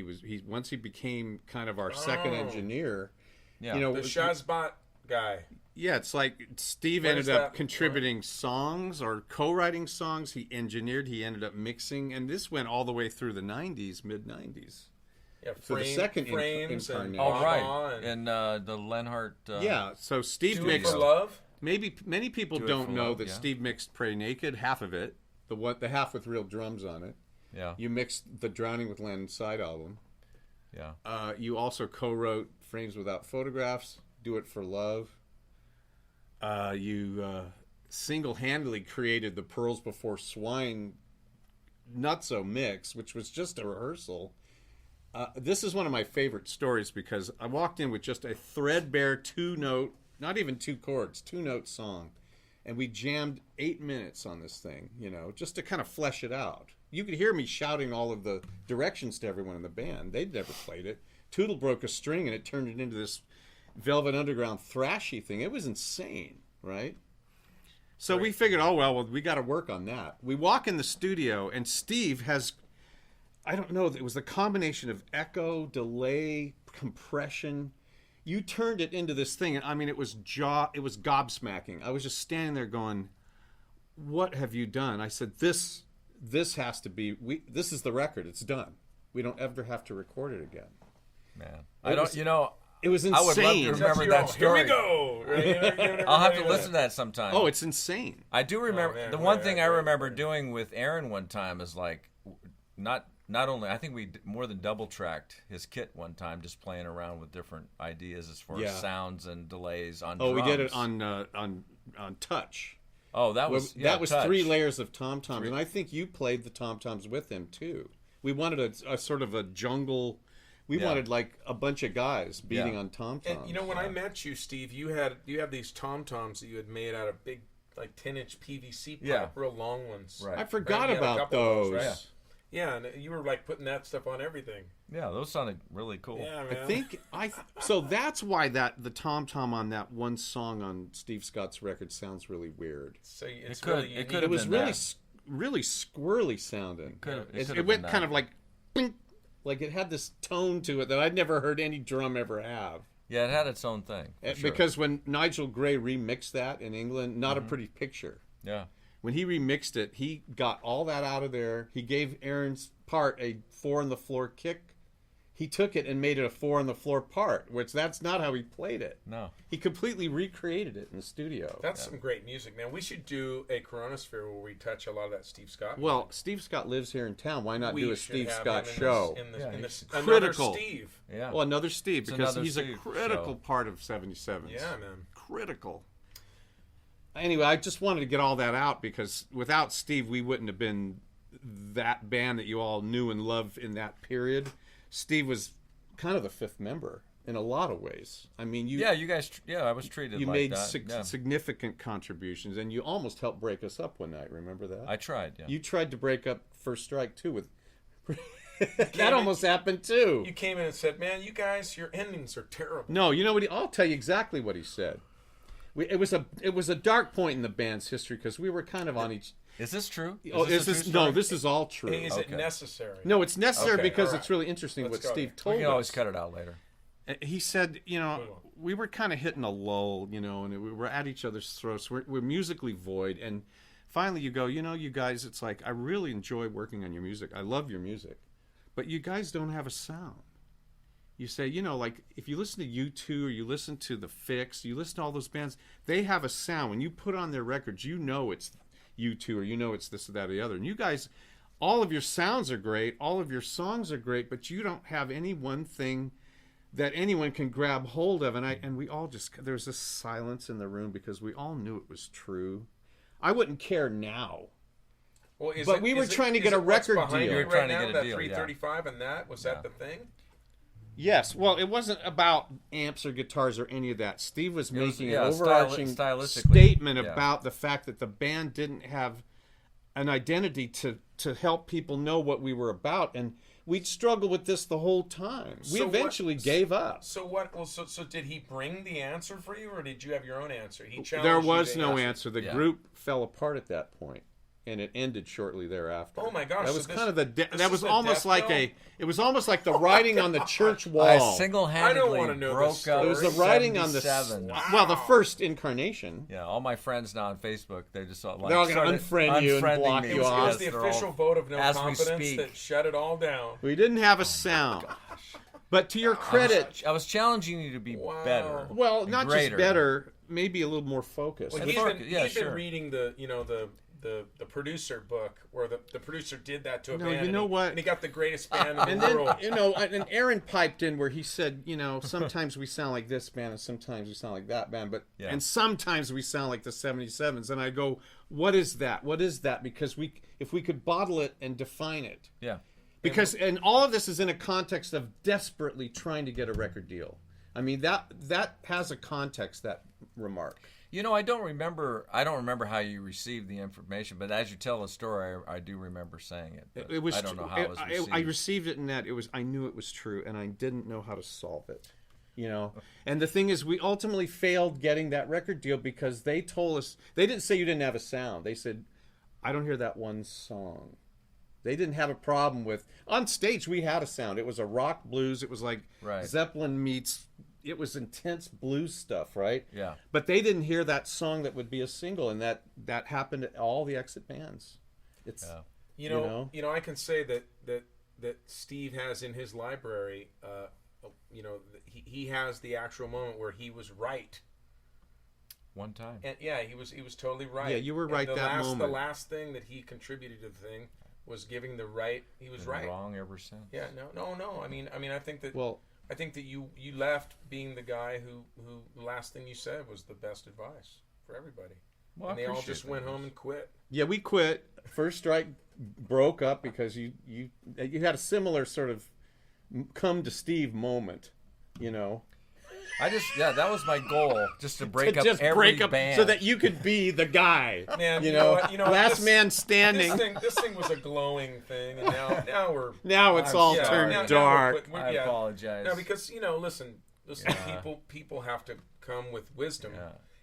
once he became kind of our second engineer. Yeah. You know, The Shazbot guy. yeah, it's like Steve What ended is up that? contributing songs or co-writing songs. He engineered. He ended up mixing, and this went all the way through the '90s, mid '90s. Yeah, So the second frames and incarnation. Oh, Baba right. and And the Lenhart. Yeah, so Steve Do It mixed. for Love. Maybe many people Do It don't for know Love, that yeah. Steve mixed "Pray Naked," half of it, the half with real drums on it. Yeah. You mixed the "Drowning with Land Side" album. Yeah. You also co-wrote "Frames Without Photographs," "Do It for Love." You single-handedly created the "Pearls Before Swine" Nutso mix, which was just a rehearsal. This is one of my favorite stories because I walked in with just a threadbare 2-note, not even 2 chords, 2-note song. And we jammed 8 minutes on this thing, just to kind of flesh it out. You could hear me shouting all of the directions to everyone in the band. They'd never played it. Tootle broke a string and it turned it into this Velvet Underground thrashy thing. It was insane, right? So we figured, well, we got to work on that. We walk in the studio and Steve has, I don't know, it was the combination of echo, delay, compression. You turned it into this thing, and I mean, it was gobsmacking. I was just standing there going, "What have you done?" I said, "This has to be. This is the record. It's done. We don't ever have to record it again." Man, It was I would love insane. to remember Here that story. we go. Right? I'll have to listen to that sometime. Oh, it's insane. I do remember man, the boy, one that's thing I great. remember doing with Aaron one time is like not only I think we more than double tracked his kit one time, just playing around with different ideas as far as sounds and delays on Oh, drums. we did it on touch. Oh, that was that was touch. 3 layers of tom-toms, and I think you played the tom-toms with him too. We wanted a sort of a jungle. We wanted like a bunch of guys beating on tom-toms. And you know, when I met you, Steve, you have these tom-toms that you had made out of big, like 10-inch PVC pipe, real long ones. Right. I forgot You had a about couple of those. right? Yeah, and you were like putting that stuff on everything. Yeah, those sounded really cool. Yeah, man. I think so. That's why the tom-tom on that one song on Steve Scott's record sounds really weird. So it's It could- really it unique. could It was been really that. really squirrely sounding. It went kind of like, blink, like it had this tone to it that I'd never heard any drum ever have. Yeah, it had its own thing. for sure. Because when Nigel Gray remixed that in England, not a pretty picture. Yeah. When he remixed it, he got all that out of there. He gave Aaron's part a 4 on the floor kick. He took it and made it a 4 on the floor part, which that's not how he played it. No. He completely recreated it in the studio. That's some great music, man. We should do a CoRoenosphere where we touch a lot of that Steve Scott. Well, Steve Scott lives here in town. Why not we do a should Steve have Scott him show? in this critical. Another Steve. Yeah. Well, another Steve, It's because another he's a Steve critical show. part of 77s. Yeah, man. Critical. Anyway, I just wanted to get all that out because without Steve, we wouldn't have been that band that you all knew and loved in that period. Steve was kind of the 5th member in a lot of ways. I mean, you guys. I was treated you like made that. Yeah. significant contributions, and you almost helped break us up one night. Remember that? I tried. Yeah. You tried to break up First Strike too with. That almost happened too. You came in and said, "Man, you guys, your endings are terrible." No, you know what? I'll tell you exactly what he said. It was a dark point in the band's history because we were kind of on each. Is this true? Is this a true no? story? This is all true. Is it Okay. necessary? No, it's necessary Okay, because all it's right. really interesting Let's what go Steve there. told We can always us. cut it out later. He said, we were kind of hitting a lull, and we were at each other's throats. We're musically void, and finally you go, you guys, it's like I really enjoy working on your music. I love your music, but you guys don't have a sound. You say, like if you listen to U2 or you listen to The Fix, you listen to all those bands, they have a sound. When you put on their records, it's U2 or it's this or that or the other. And you guys, all of your sounds are great, all of your songs are great, but you don't have any one thing that anyone can grab hold of. And we all there was this silence in the room because we all knew it was true. I wouldn't care now. Well, But we were trying to get a record what's behind deal. you We were trying right to now, get a that deal, yeah. 335 and that was that the thing? Yes, well, it wasn't about amps or guitars or any of that. Steve was making yeah, an overarching stylistically, statement yeah. about the fact that the band didn't have an identity to help people know what we were about, and we'd struggle with this the whole time. We So eventually gave up. So what? Well, so did he bring the answer for you, or did you have your own answer? He challenged There you was to no answer. The Yeah. group fell apart at that point, and it ended shortly thereafter. Oh my gosh, That so was this- kind of the this that is was the almost death like knell? it was almost like the writing on the church wall. I I don't single-handedly wanna know broke this up. story. It was the writing on the 77. well, the first incarnation. Yeah, all my friends now on Facebook, they just like They're all gonna started unfriend you and unfriending block me. you It was off. the Yes, they're official all- vote of no as we confidence speak. that shut it all down. We didn't have a sound. But to your credit, I was challenging you to be Wow. better. well, and not greater. just better, maybe a little more focused. Well, And he's fuck- been, yeah, he's sure. been reading the producer book where the producer did that to a No, band. you know what? And he got the greatest band in And the then, world. and Aaron piped in where he said, sometimes we sound like this band and sometimes we sound like that band, Yeah. and sometimes we sound like the 77s. And I go, what is that? What is that? Because if we could bottle it and define it. Yeah. Because, and all of this is in a context of desperately trying to get a record deal. I mean, that has a context, that remark. I don't remember how you received the information, but as you tell the story, I do remember saying it. But It was. I don't know how it was received. I received it in that I knew it was true, and I didn't know how to solve it. And the thing is, we ultimately failed getting that record deal because they told us they didn't say you didn't have a sound. They said, I don't hear that one song. They didn't have a problem with on stage. We had a sound. It was a rock blues. It was like Right. Zeppelin meets. It was intense blues stuff, right? Yeah. But they didn't hear that song that would be a single, and that happened at all the Exit bands. It's Yeah. I can say that Steve has in his library he has the actual moment where he was right. One time. And yeah, he was totally right. Yeah, you were right the that moment. The last thing that he contributed to the thing was giving the right. He was right. Wrong ever since. Yeah, no. I mean, I think that. Well, I think that you left being the guy who the last thing you said was the best advice for everybody. Well, and they all just went home and quit. yeah, we quit. First Strike broke up because you had a similar sort of come to Steve moment, you know. That was my goal, just to break up just every break up band. so that you could be the guy. Man, you know, what, last man standing. This thing was a glowing thing, and now we're Now it's all sorry. turned now dark. I apologize. No, because listen, people have to come with wisdom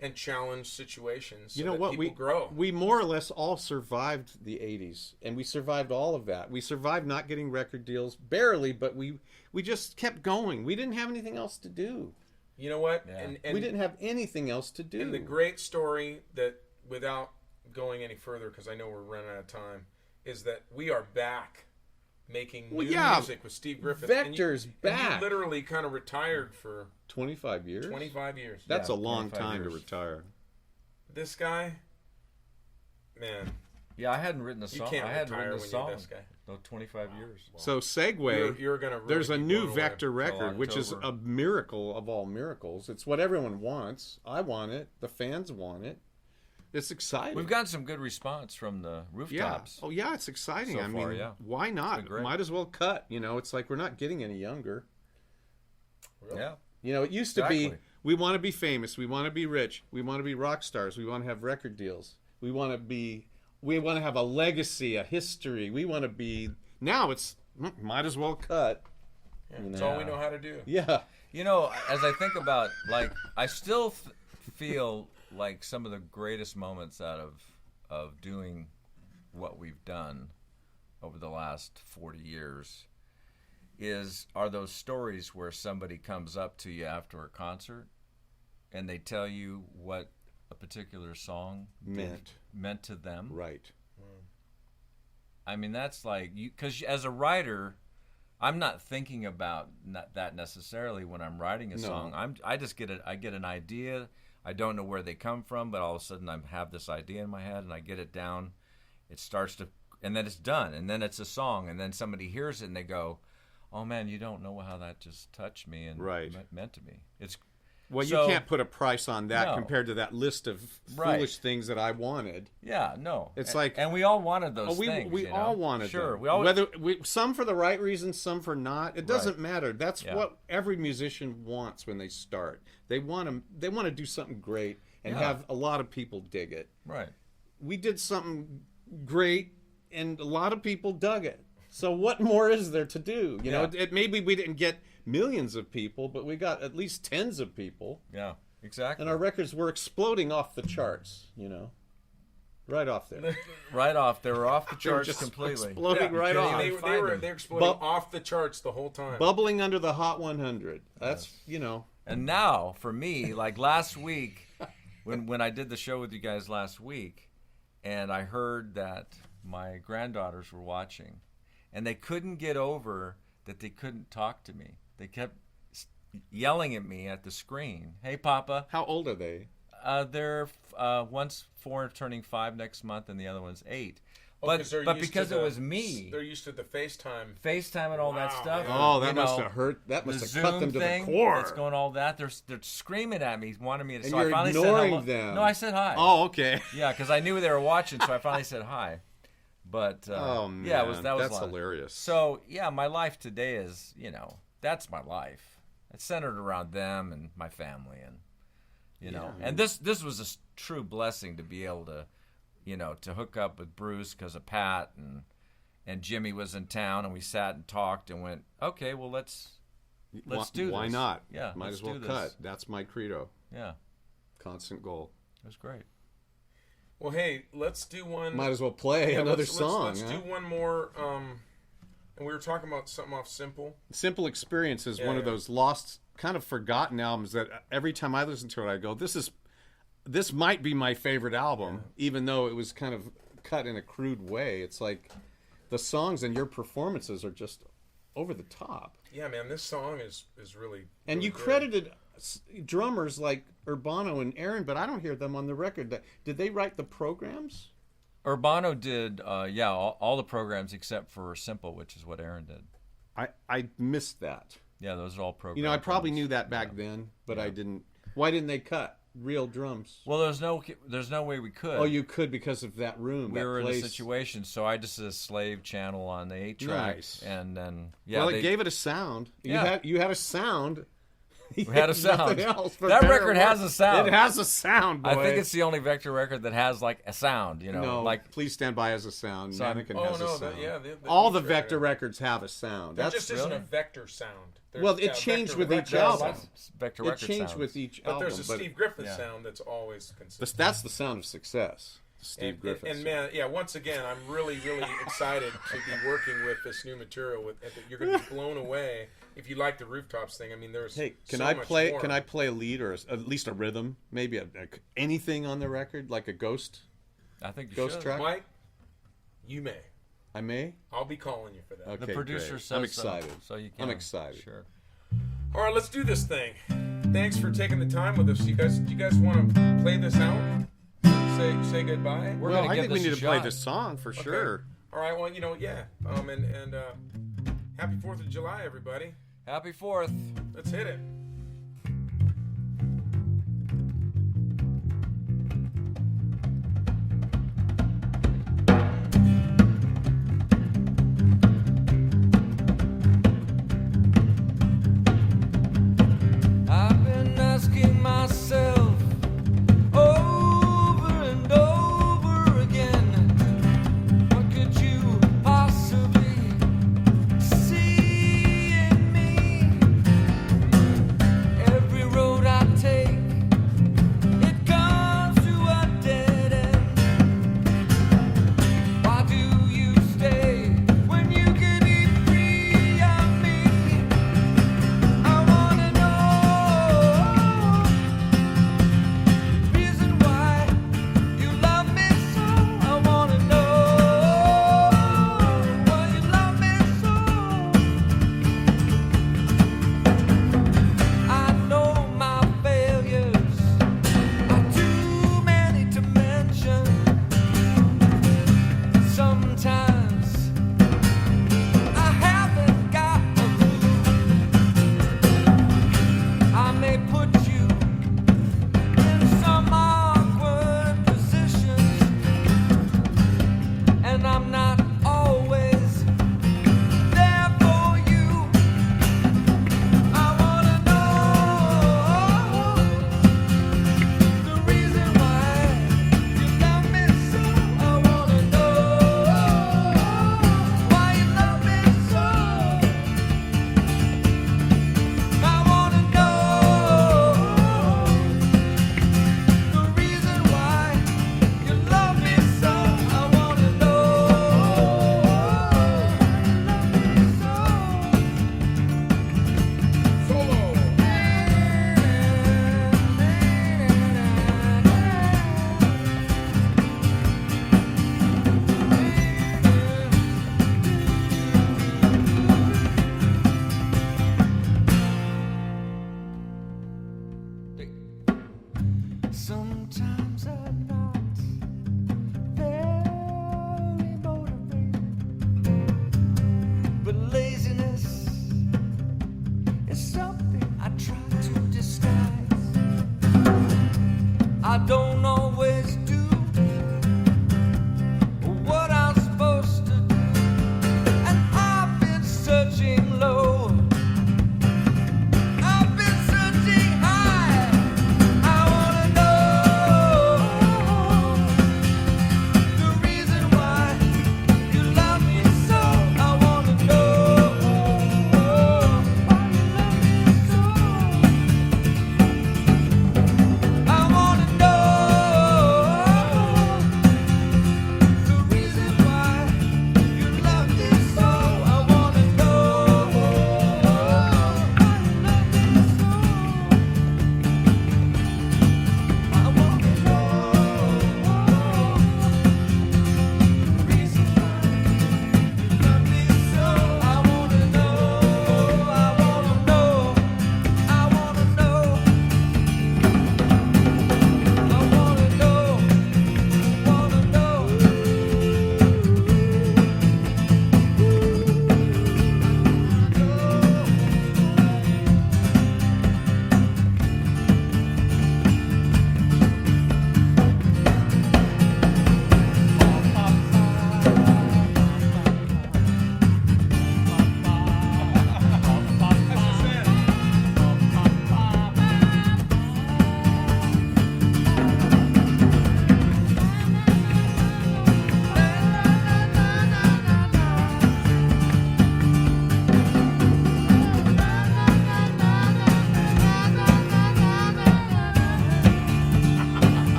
and challenge situations. So You know that what? People grow. We more or less all survived the 80s, and we survived all of that. We survived not getting record deals, barely, but we just kept going. We didn't have anything else to do. You know what? Yeah. And We didn't have anything else to do. And the great story that, without going any further, because I know we're running out of time, is that we are back making new music with Steve Griffith. Vector's back. And you literally kind of retired for 25 years? 25 years. That's a long 25 time to years. retire. This guy, man, Yeah, I hadn't written a song. can't I hadn't retire written a when you're song. this guy. No, 25 years. So segue, you're gonna. Really there's a be new blown away. Vector record, which is October. a miracle of all miracles. It's what everyone wants. I want it. The fans want it. It's exciting. We've gotten some good response from the yeah. rooftops. Oh yeah, it's exciting. So I mean, far, yeah. why not? been great. Might as well cut. You know, it's like we're not getting any younger. Really? Yeah. You know, it used to be Exactly. we want to be famous, we want to be rich, we want to be rock stars, we want to have record deals, we want to have a legacy, a history. We want to be. Now it's might as well cut. Yeah, that's all we know how to do. Yeah. You know, as I think about, like, I still feel like some of the greatest moments out of doing what we've done over the last 40 years are those stories where somebody comes up to you after a concert and they tell you what a particular song meant to them. Right. I mean, that's like, because as a writer, I'm not thinking about that necessarily when I'm writing a song. I just get an idea. I don't know where they come from, but all of a sudden I have this idea in my head and I get it down. It starts to, and then it's done, and then it's a song, and then somebody hears it and they go, "Oh man, you don't know how that just touched me and meant to me." It's Well, so, you can't put a price on that No. compared to that list of Right. foolish things that I wanted. Yeah, no. It's like, and we all wanted those we things. we you know? all wanted sure. them. We all Whether some for the right reasons, some for not. It doesn't Right. matter. That's Yeah. what every musician wants when they start. They want to do something great and Yeah. have a lot of people dig it. right. We did something great and a lot of people dug it. So what more is there to do? You know, maybe we didn't get millions of people, but we got at least tens of people. Yeah, exactly. And our records were exploding off the charts, you know. Right off there. Right off, they were off the They were charts just completely. exploding right couldn't off. even They find were them. they're exploding Bu- off the charts the whole time. Bubbling under the Hot 100. That's, you know. And now, for me, like last week, when I did the show with you guys last week, and I heard that my granddaughters were watching, and they couldn't get over that they couldn't talk to me. They kept yelling at me at the screen. "Hey, Papa." How old are they? They're one's 4 turning 5 next month, and the other one's 8. Oh, But 'cause they're but used because to it the- was me, They're used to the FaceTime. FaceTime and all that Wow, stuff. yeah. Oh, that you must know, have hurt. That the must have Zoom cut them to thing the core. that's going all that. They're screaming at me, wanting me to. And So I you're finally ignoring said hello. them. No, I said hi. Oh, okay. Yeah, because I knew they were watching, so I finally said hi. But Oh, man. yeah, that was That's a lot. hilarious. So yeah, my life today is, that's my life. It's centered around them and my family, and and this was a true blessing to be able to, to hook up with Bruce because of Pat and Jimmy was in town, and we sat and talked and went, okay, well let's do this. Why not? Yeah, Might let's as well do this. cut. That's my credo. Yeah, Constant goal. it was great. Well, hey, let's do one. Might as well play another let's, song. Let's huh? do one more. And we were talking about something off Simple. Simple Experience is one of those lost, kind of forgotten albums that every time I listen to it, I go, this might be my favorite album, even though it was kind of cut in a crude way. It's like the songs and your performances are just over the top. Yeah, man, this song is really. And really you good. credited drummers like Urbano and Aaron, but I don't hear them on the record. Did they write the programs? Urbano did, all the programs except for Simple, which is what Aaron did. I missed that. Yeah, those are all programs. You know, I probably knew that back then, but I didn't. Why didn't they cut real drums? Well, there's no way we could. Oh, you could because of that room. We that were place. in a situation, so I just did a slave channel on the 8-track, Nice. and then Well, it gave it a sound. Yeah. You had a sound. we had a sound. Nothing else, for That better record or has worse. a sound. It has a sound, boy. I think it's the only Vector record that has like a sound. You know, No, like Please Stand By has a sound. So- Mannequin Oh has a no, sound. all All the Vector records have a sound. There That's just isn't a really- Vector sound. There's, Well, it changed with each album. Vector It record changed sounds. with each But album. there's a Steve Griffith sound that's always consistent. That's the sound of success. Steve And, Griffith. and man, yeah. Once again, I'm really excited to be working with this new material. You're going to be blown away if you like the Rooftops thing. I mean, there's Hey, can so I much play? more. Can I play a lead or at least a rhythm? Maybe anything on the record, like a ghost I think you ghost should. track. Mike, you may. I may. I'll be calling you for that. Okay, The producer great. says I'm excited. So you can. I'm excited. Sure. All right, let's do this thing. Thanks for taking the time with us. Do you guys want to play this out? Say goodbye. We're Well, gonna I give think we this need a to play shot. this song for Okay. sure. All right. Well, yeah. And happy 4th of July, everybody. Happy 4th. Let's hit it. I've been asking myself over and over again, what could you possibly see in me?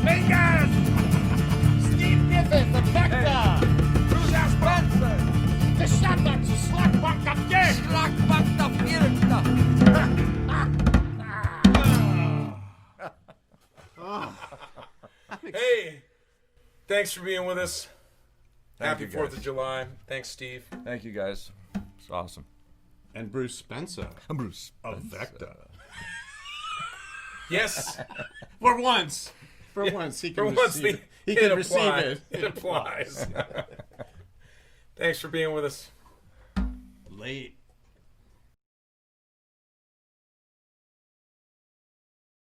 Fingers! Steve Niffen, the Vector! Who's that Spencer? The Shattuck, the Slackbuck, the Dick! Hey, thanks for being with us. Happy you, 4th guys. of July. Thanks, Steve. Thank you, guys. It's awesome. And Bruce Spencer I'm Bruce. of Vector. Yes, For once. For once, he for can once receive it. He can receive applies. it. It applies. Thanks for being with us. Late.